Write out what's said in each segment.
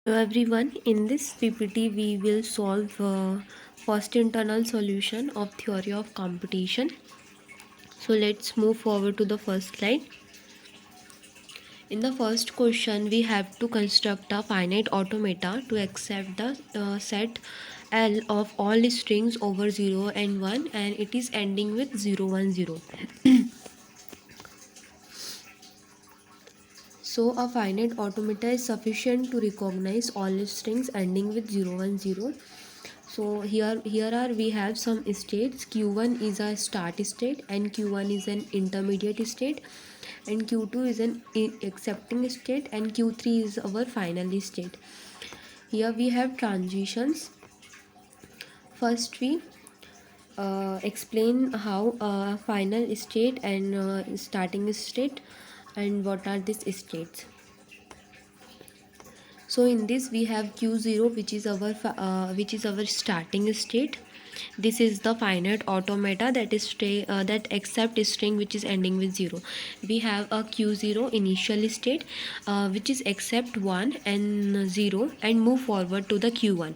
Hello everyone, in this PPT we will solve first internal solution of theory of computation. So let's move forward to the first slide. In the first question we have to construct a finite automata to accept the set L of all strings over 0 and 1 and it is ending with 0 1 0. So a finite automata is sufficient to recognize all strings ending with 0 1 0. So here are we have some states. Q1 is a start state and Q1 is an intermediate state and Q2 is an accepting state and Q3 is our final state. Here we have transitions. First we explain how final state and starting state and what are these states. So in this we have Q0 which is our starting state. This is the finite automata that accept string which is ending with 0. We have a Q0 initial state which is accept 1 and 0 and move forward to the Q1,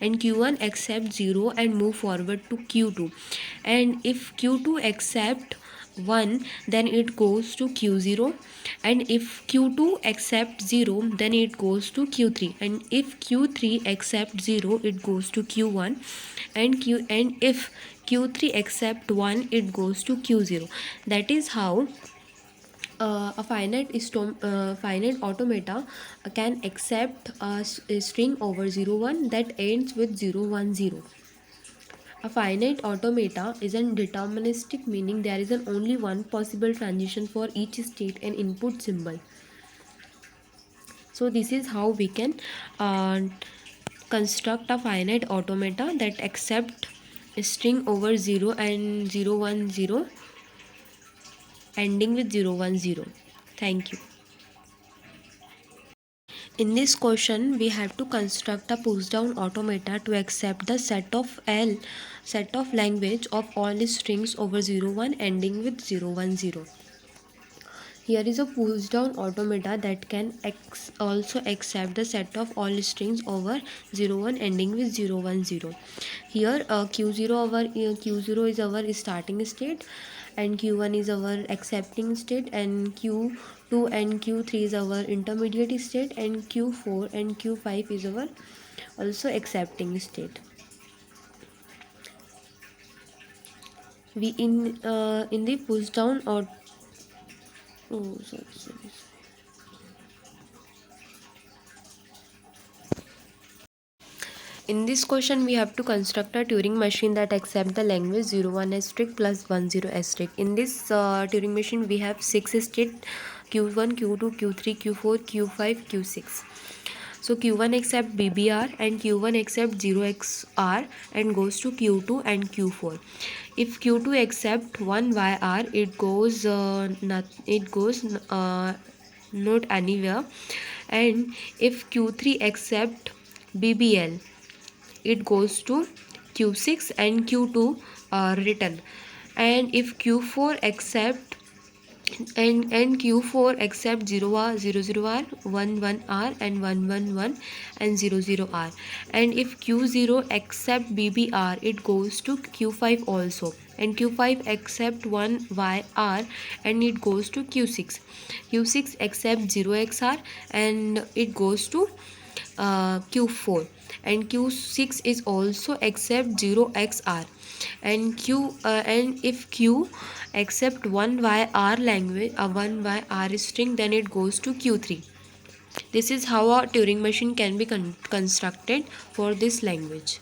and Q1 accept 0 and move forward to Q2, and if Q2 accept 1 then it goes to Q0, and if Q2 accept 0 then it goes to Q3, and if Q3 accept 0 it goes to Q1, and if Q3 accept 1 it goes to Q0. That is how a finite automata can accept a string over 0 1 that ends with 0 1 0. A finite automata is a deterministic, meaning there is only one possible transition for each state and input symbol. So this is how we can construct a finite automata that accept a string over 0 and 0 1 0 ending with 0 1 0. Thank you. In this question, we have to construct a push-down automata to accept the set of language of all strings over 0 1 ending with 0 1 0. Here is a push-down automata that can also accept the set of all strings over 0 1 ending with 0 1 0. Here Q0 is our starting state, and Q1 is our accepting state, and Q2 and Q3 is our intermediate state, and Q4 and Q5 is our also accepting state. We in the push down or oh sorry. In this question, we have to construct a Turing machine that accepts the language 0 1 asterisk plus 1 0 asterisk. In this Turing machine, we have 6 states: Q1, Q2, Q3, Q4, Q5, Q6. So Q1 accept BBR and Q1 accept 0XR and goes to Q2 and Q4. If Q2 accept 1YR, it goes not anywhere. And if Q3 accept BBL, it goes to Q6 and Q2 return. And if Q4 accept and Q4 accept 0R, 00R, 11R and 111 and 00R, and if Q0 accept BBR, it goes to Q5 also, and Q5 accept 1YR and it goes to Q6. Q6 accept 0XR and it goes to Q4, and Q6 is also accept 0XR, and if Q accept 1YR language, a 1YR string, then it goes to Q3. This is how a Turing machine can be constructed for this language.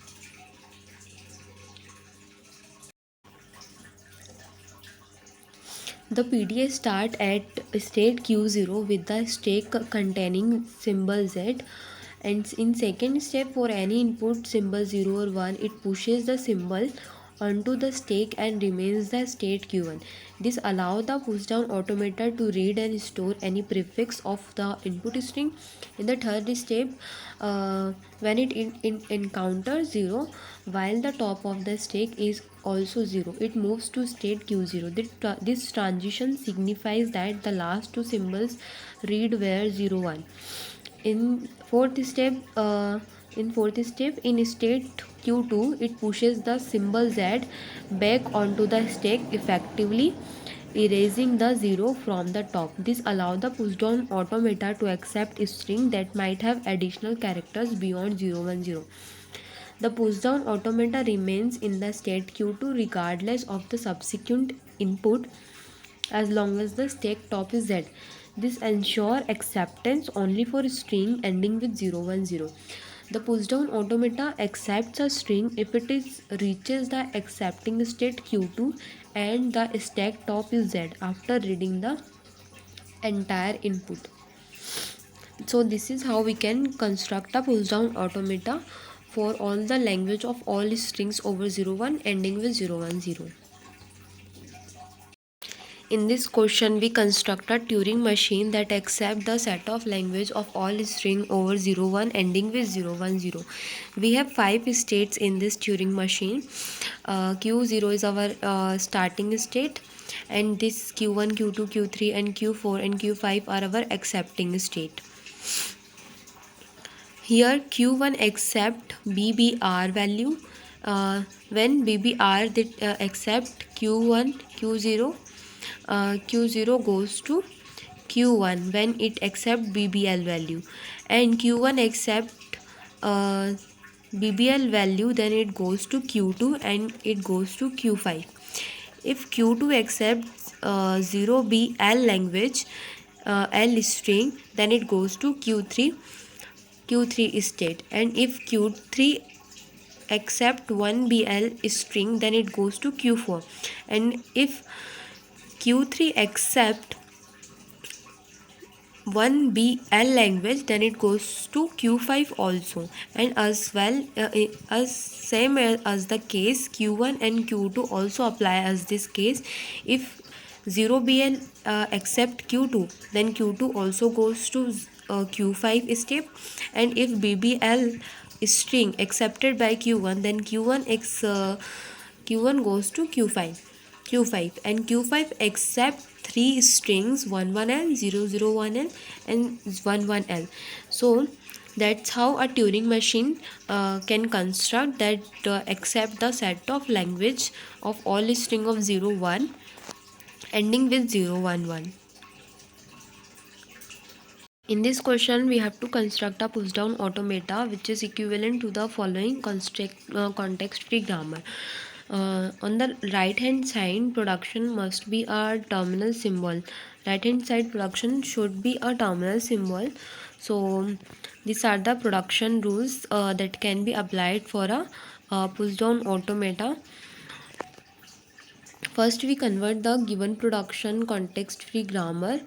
The PDA start at state Q0 with the stack containing symbol Z, and in second step for any input symbol 0 or 1, it pushes the symbol onto the stack and remains the state Q1. This allows the pushdown automata to read and store any prefix of the input string. In the third step, when it encounters 0, while the top of the stack is also 0, it moves to state Q0. This transition signifies that the last two symbols read were 0 1. In fourth step, in state Q2, it pushes the symbol Z back onto the stack, effectively erasing the 0 from the top. This allows the pushdown automata to accept a string that might have additional characters beyond 010. The pushdown automata remains in the state Q2 regardless of the subsequent input as long as the stack top is Z. This ensures acceptance only for a string ending with 010. The pushdown automata accepts a string if it is reaches the accepting state Q2 and the stack top is Z after reading the entire input. So this is how we can construct a pushdown automata for all the language of all strings over 01 ending with 010. In this question, we construct a Turing machine that accepts the set of language of all string over 01 ending with 010. We have 5 states in this Turing machine. Q0 is our starting state, and this Q1, Q2, Q3 and Q4 and Q5 are our accepting state. Here Q1 accept BBR value. When BBR accept Q1, Q0, Q0 goes to Q1 when it accept BBL value, and Q1 accept uh, BBL value, then it goes to Q2 and it goes to Q5. If Q2 accepts 0BL language, L string, then it goes to Q3 state, and if Q3 accept 1BL string, then it goes to Q4, and if Q3 accept 1BL language, then it goes to Q5 also, and as well as same as the case Q1 and Q2 also apply as this case. If 0BL accept Q2, then Q2 also goes to Q5 step, and if BBL string accepted by Q1, then Q1 goes to Q5, and Q5 accept 3 strings 11L, 001L and 11L. So that's how a Turing machine can construct that accept the set of language of all string of 01 ending with 011. In this question, we have to construct a pushdown automata which is equivalent to the following context-free grammar. On the right hand side, production must be a terminal symbol. Right hand side production should be a terminal symbol. So these are the production rules that can be applied for a pushdown automata. First, we convert the given production context-free grammar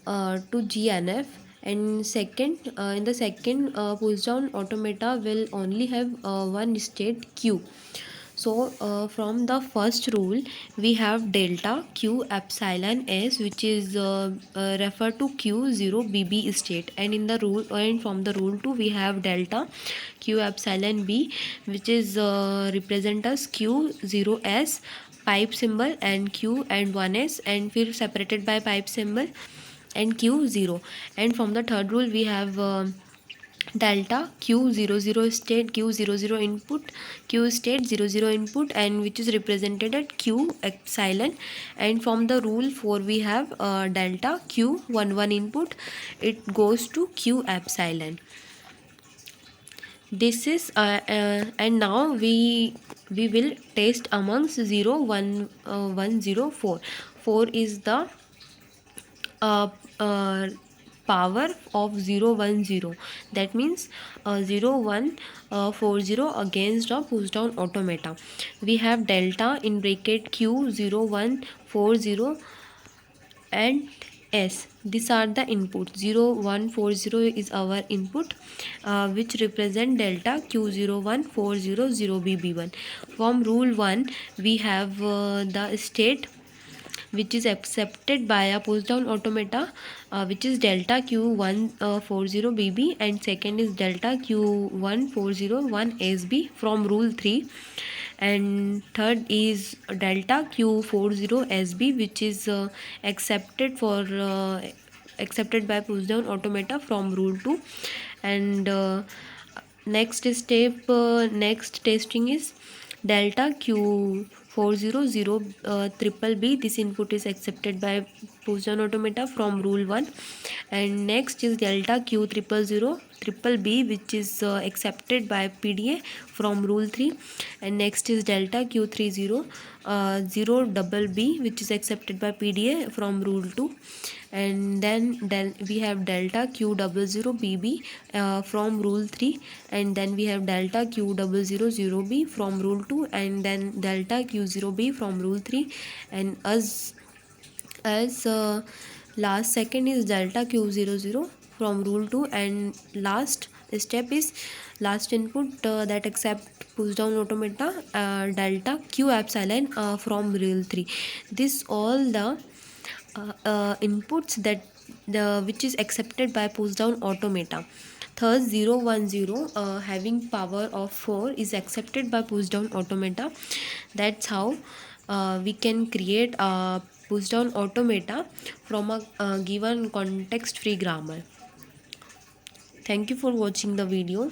to GNF, and second, in the second pushdown automata will only have one state Q. So from the first rule, we have delta Q epsilon S, which is referred to Q0 BB state, and in the rule, and from the rule 2 we have delta Q epsilon B, which is represent as Q0S pipe symbol and Q and 1S, and we're separated by pipe symbol, and Q0. And from the third rule we have delta Q00 state, Q00 input, Q state 00 input, and which is represented at Q epsilon. And from the rule 4 we have delta Q11 input, it goes to Q epsilon. This is and now we will test amongst 0 1 1 0 4. 4 is the uh, uh, power of 010. That means 0140 against a pushdown automata. We have delta in bracket Q 0140 and S. These are the inputs. 0140 is our input, which represent delta Q01400 BB1. From rule 1 we have the state which is accepted by a pushdown automata, which is delta Q140 BB, and second is delta Q1401 SB from rule 3, and third is delta Q40 SB, which is accepted for accepted by push down automata from rule 2. And next step, next testing is delta q 400 triple b. This input is accepted by push down automata from rule 1. And next is delta q triple b, which is accepted by pda from rule 3. And next is delta q30 0 double b, which is accepted by pda from rule 2. And then we have delta q 00 bb from rule 3. And then we have delta q 000b from rule 2. And then delta q 0b from rule 3. And as last second is delta q00 from rule 2. And last step is last input that accept push down automata, delta q epsilon from rule 3. This all the inputs that the which is accepted by push down automata. Thus 010 having power of 4 is accepted by push down automata. That's how we can create a push down automata from a given context free grammar. Thank you for watching the video.